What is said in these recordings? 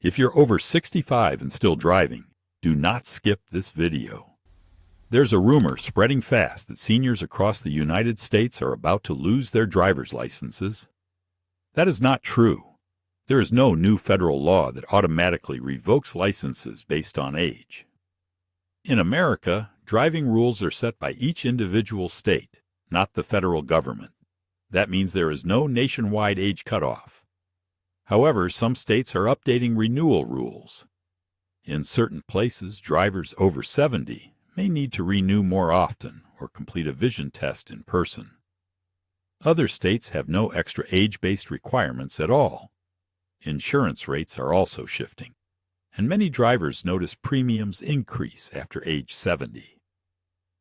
If you're over 65 and still driving, do not skip this video. There's a rumor spreading fast that seniors across the United States are about to lose their driver's licenses. That is not true. There is no new federal law that automatically revokes licenses based on age. In America, driving rules are set by each individual state, not the federal government. That means there is no nationwide age cutoff. However, some states are updating renewal rules. In certain places, drivers over 70 may need to renew more often or complete a vision test in person. Other states have no extra age-based requirements at all. Insurance rates are also shifting, and many drivers notice premiums increase after age 70.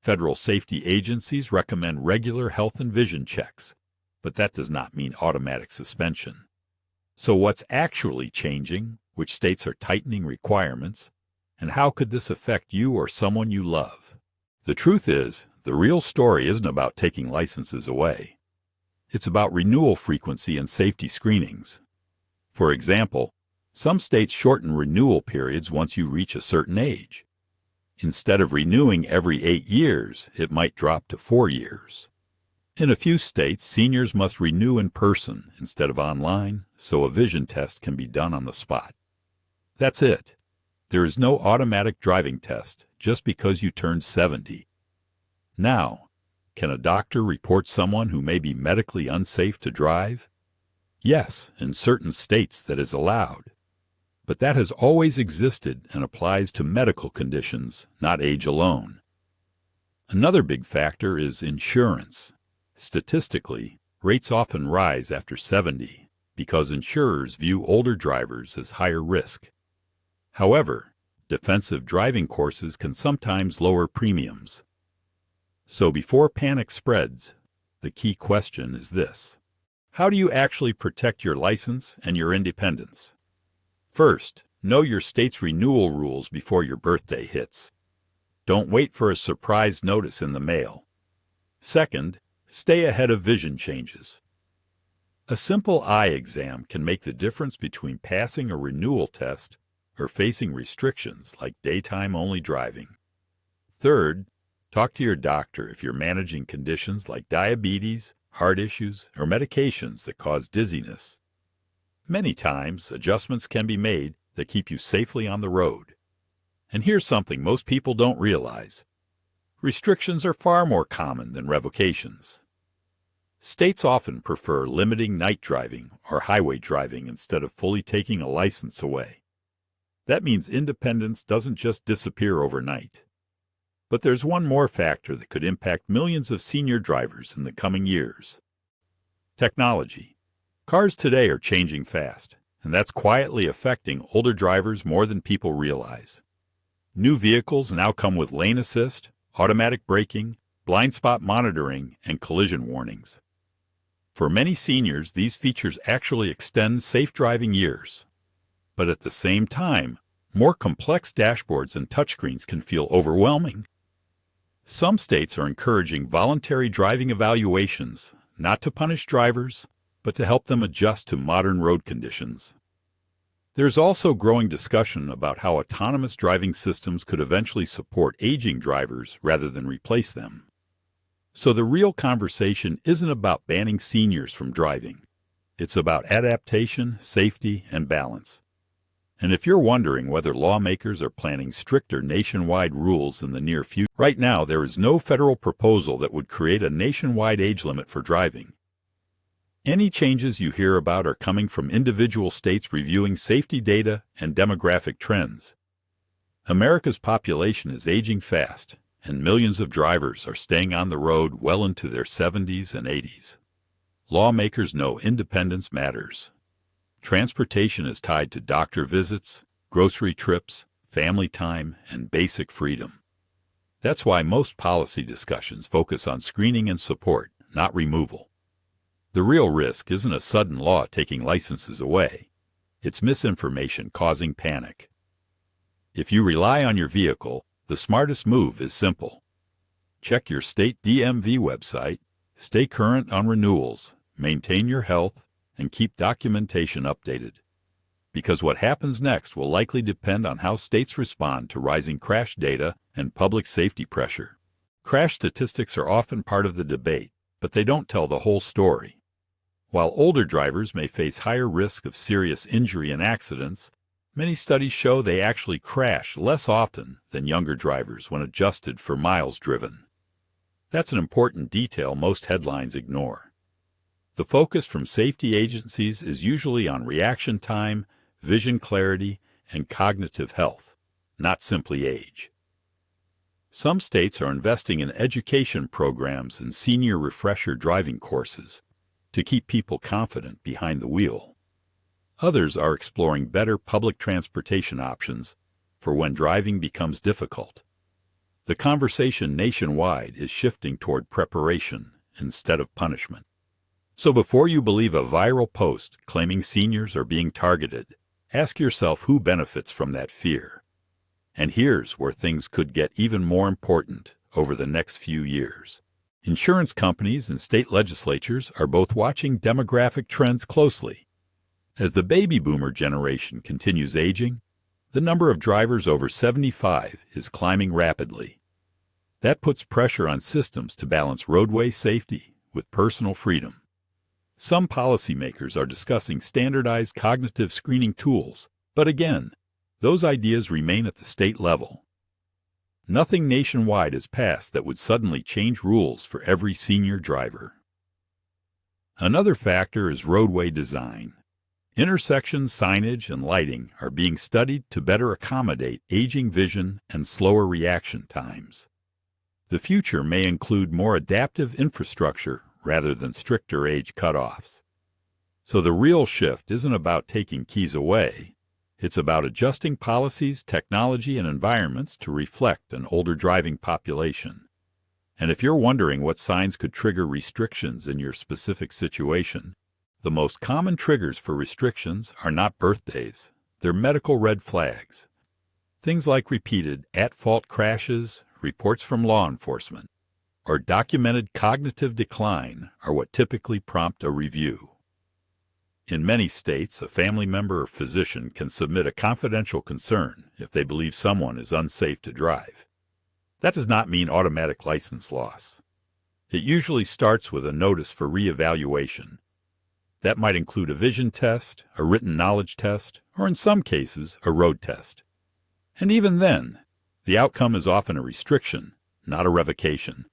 Federal safety agencies recommend regular health and vision checks, but that does not mean automatic suspension. So what's actually changing, which states are tightening requirements, and how could this affect you or someone you love? The truth is, the real story isn't about taking licenses away. It's about renewal frequency and safety screenings. For example, some states shorten renewal periods once you reach a certain age. Instead of renewing every 8 years, it might drop to 4 years. In a few states, seniors must renew in person instead of online, so a vision test can be done on the spot. That's it. There is no automatic driving test just because you turned 70. Now, can a doctor report someone who may be medically unsafe to drive? Yes, in certain states that is allowed. But that has always existed and applies to medical conditions, not age alone. Another big factor is insurance. Statistically, rates often rise after 70 because insurers view older drivers as higher risk. However, defensive driving courses can sometimes lower premiums. So before panic spreads, the key question is this: how do you actually protect your license and your independence? First, know your state's renewal rules before your birthday hits. Don't wait for a surprise notice in the mail. Second, stay ahead of vision changes. A simple eye exam can make the difference between passing a renewal test or facing restrictions like daytime-only driving. Third, talk to your doctor if you're managing conditions like diabetes, heart issues, or medications that cause dizziness. Many times, adjustments can be made that keep you safely on the road. And here's something most people don't realize. Restrictions are far more common than revocations. States often prefer limiting night driving or highway driving instead of fully taking a license away. That means independence doesn't just disappear overnight. But there's one more factor that could impact millions of senior drivers in the coming years. Technology. Cars today are changing fast, and that's quietly affecting older drivers more than people realize. New vehicles now come with lane assist, automatic braking, blind spot monitoring, and collision warnings. For many seniors, these features actually extend safe driving years. But at the same time, more complex dashboards and touchscreens can feel overwhelming. Some states are encouraging voluntary driving evaluations, not to punish drivers, but to help them adjust to modern road conditions. There's also growing discussion about how autonomous driving systems could eventually support aging drivers rather than replace them. So the real conversation isn't about banning seniors from driving. It's about adaptation, safety, and balance. And if you're wondering whether lawmakers are planning stricter nationwide rules in the near future, right now there is no federal proposal that would create a nationwide age limit for driving. Any changes you hear about are coming from individual states reviewing safety data and demographic trends. America's population is aging fast, and millions of drivers are staying on the road well into their 70s and 80s. Lawmakers know independence matters. Transportation is tied to doctor visits, grocery trips, family time, and basic freedom. That's why most policy discussions focus on screening and support, not removal. The real risk isn't a sudden law taking licenses away. It's misinformation causing panic. If you rely on your vehicle, the smartest move is simple. Check your state DMV website, stay current on renewals, maintain your health, and keep documentation updated. because what happens next will likely depend on how states respond to rising crash data and public safety pressure. Crash statistics are often part of the debate, but they don't tell the whole story. While older drivers may face higher risk of serious injury and accidents, many studies show they actually crash less often than younger drivers when adjusted for miles driven. That's an important detail most headlines ignore. The focus from safety agencies is usually on reaction time, vision clarity, and cognitive health, not simply age. Some states are investing in education programs and senior refresher driving courses to keep people confident behind the wheel. Others are exploring better public transportation options for when driving becomes difficult. The conversation nationwide is shifting toward preparation instead of punishment. So before you believe a viral post claiming seniors are being targeted, ask yourself who benefits from that fear. And here's where things could get even more important over the next few years. Insurance companies and state legislatures are both watching demographic trends closely. As the baby boomer generation continues aging, the number of drivers over 75 is climbing rapidly. That puts pressure on systems to balance roadway safety with personal freedom. Some policymakers are discussing standardized cognitive screening tools, but again, those ideas remain at the state level. Nothing nationwide has passed that would suddenly change rules for every senior driver. Another factor is roadway design. Intersection signage and lighting are being studied to better accommodate aging vision and slower reaction times. The future may include more adaptive infrastructure rather than stricter age cutoffs. So the real shift isn't about taking keys away. It's about adjusting policies, technology, and environments to reflect an older driving population. And if you're wondering what signs could trigger restrictions in your specific situation, the most common triggers for restrictions are not birthdays, they're medical red flags. Things like repeated at-fault crashes, reports from law enforcement, or documented cognitive decline are what typically prompt a review. In many states, a family member or physician can submit a confidential concern if they believe someone is unsafe to drive. That does not mean automatic license loss. It usually starts with a notice for reevaluation. That might include a vision test, a written knowledge test, or in some cases, a road test. And even then, the outcome is often a restriction, not a revocation.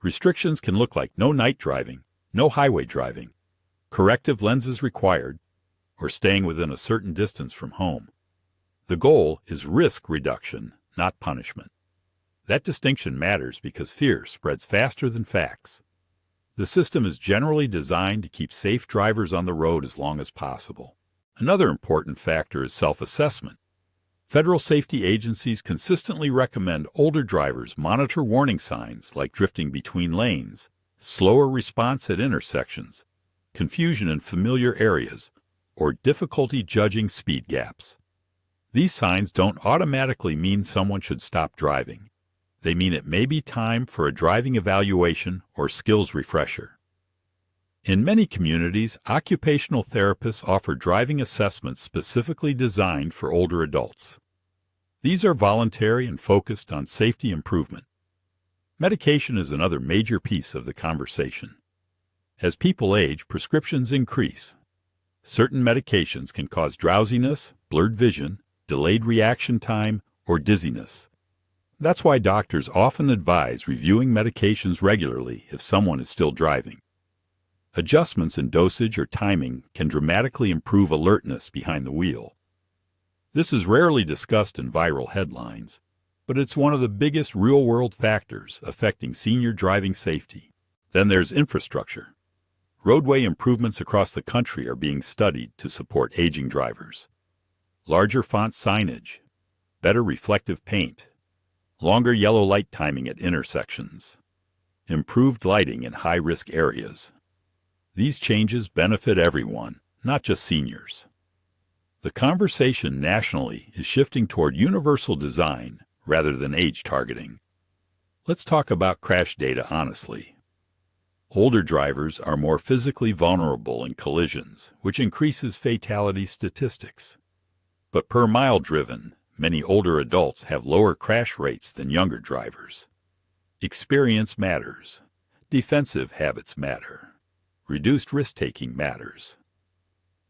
Restrictions can look like no night driving, no highway driving, corrective lenses required, or staying within a certain distance from home. The goal is risk reduction, not punishment. That distinction matters because fear spreads faster than facts. The system is generally designed to keep safe drivers on the road as long as possible. Another important factor is self-assessment. Federal safety agencies consistently recommend older drivers monitor warning signs like drifting between lanes, slower response at intersections, confusion in familiar areas, or difficulty judging speed gaps. These signs don't automatically mean someone should stop driving. They mean it may be time for a driving evaluation or skills refresher. In many communities, occupational therapists offer driving assessments specifically designed for older adults. These are voluntary and focused on safety improvement. Medication is another major piece of the conversation. As people age, prescriptions increase. Certain medications can cause drowsiness, blurred vision, delayed reaction time, or dizziness. That's why doctors often advise reviewing medications regularly if someone is still driving. Adjustments in dosage or timing can dramatically improve alertness behind the wheel. This is rarely discussed in viral headlines, but it's one of the biggest real-world factors affecting senior driving safety. Then there's infrastructure. Roadway improvements across the country are being studied to support aging drivers. Larger font signage, better reflective paint, longer yellow light timing at intersections, improved lighting in high-risk areas. These changes benefit everyone, not just seniors. The conversation nationally is shifting toward universal design rather than age targeting. Let's talk about crash data honestly. Older drivers are more physically vulnerable in collisions, which increases fatality statistics. But per mile driven, many older adults have lower crash rates than younger drivers. Experience matters. Defensive habits matter. Reduced risk-taking matters.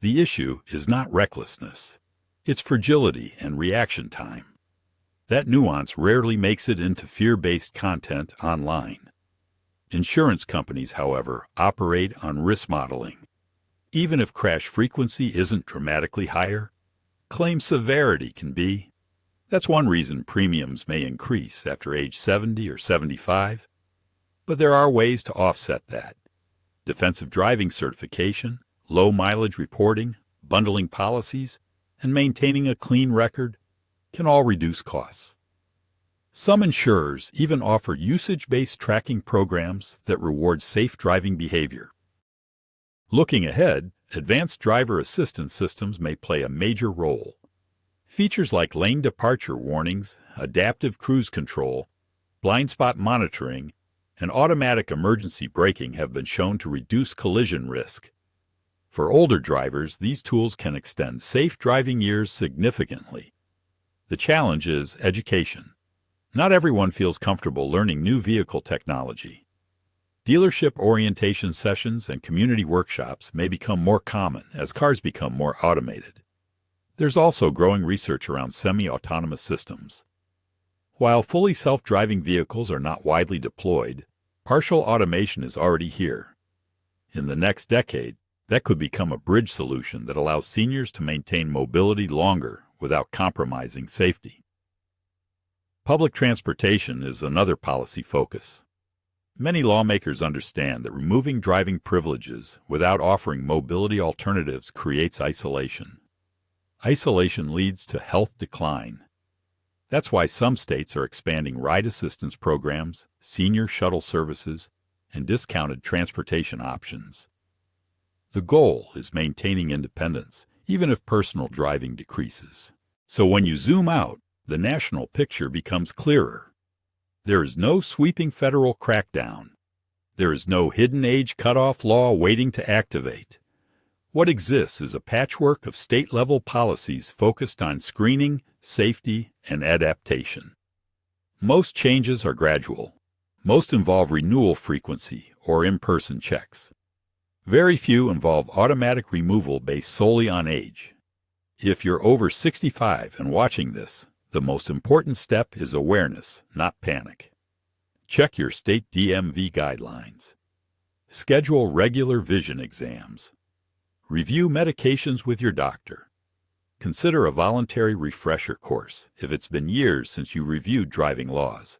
The issue is not recklessness. It's fragility and reaction time. That nuance rarely makes it into fear-based content online. Insurance companies, however, operate on risk modeling. Even if crash frequency isn't dramatically higher, claim severity can be. That's one reason premiums may increase after age 70 or 75. But there are ways to offset that. Defensive driving certification, low mileage reporting, bundling policies, and maintaining a clean record can all reduce costs. Some insurers even offer usage-based tracking programs that reward safe driving behavior. Looking ahead, advanced driver assistance systems may play a major role. Features like lane departure warnings, adaptive cruise control, blind spot monitoring, and automatic emergency braking have been shown to reduce collision risk. For older drivers, these tools can extend safe driving years significantly. The challenge is education. Not everyone feels comfortable learning new vehicle technology. Dealership orientation sessions and community workshops may become more common as cars become more automated. There's also growing research around semi-autonomous systems. While fully self-driving vehicles are not widely deployed, partial automation is already here. In the next decade, that could become a bridge solution that allows seniors to maintain mobility longer without compromising safety. Public transportation is another policy focus. Many lawmakers understand that removing driving privileges without offering mobility alternatives creates isolation. Isolation leads to health decline. That's why some states are expanding ride assistance programs, senior shuttle services, and discounted transportation options. The goal is maintaining independence, even if personal driving decreases. So when you zoom out, the national picture becomes clearer. There is no sweeping federal crackdown. There is no hidden age cutoff law waiting to activate. What exists is a patchwork of state-level policies focused on screening, safety, and adaptation. Most changes are gradual. Most involve renewal frequency or in-person checks. Very few involve automatic removal based solely on age. If you're over 65 and watching this, the most important step is awareness, not panic. Check your state DMV guidelines. Schedule regular vision exams. Review medications with your doctor. Consider a voluntary refresher course if it's been years since you reviewed driving laws.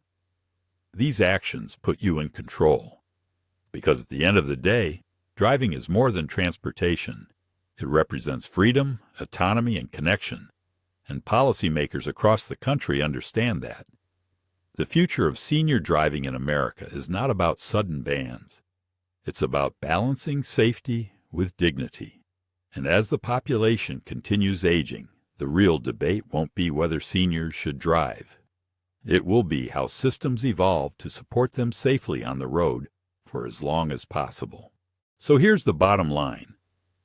These actions put you in control. Because at the end of the day, driving is more than transportation. It represents freedom, autonomy, and connection. And policymakers across the country understand that. The future of senior driving in America is not about sudden bans. It's about balancing safety with dignity. And as the population continues aging, the real debate won't be whether seniors should drive. It will be how systems evolve to support them safely on the road for as long as possible. So here's the bottom line.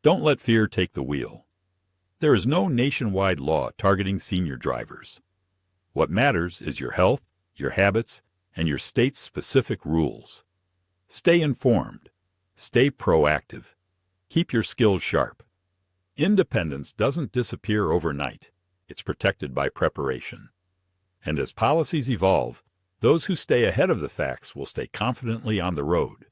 Don't let fear take the wheel. There is no nationwide law targeting senior drivers. What matters is your health, your habits, and your state's specific rules. Stay informed. Stay proactive. Keep your skills sharp. Independence doesn't disappear overnight. It's protected by preparation. And as policies evolve, those who stay ahead of the facts will stay confidently on the road.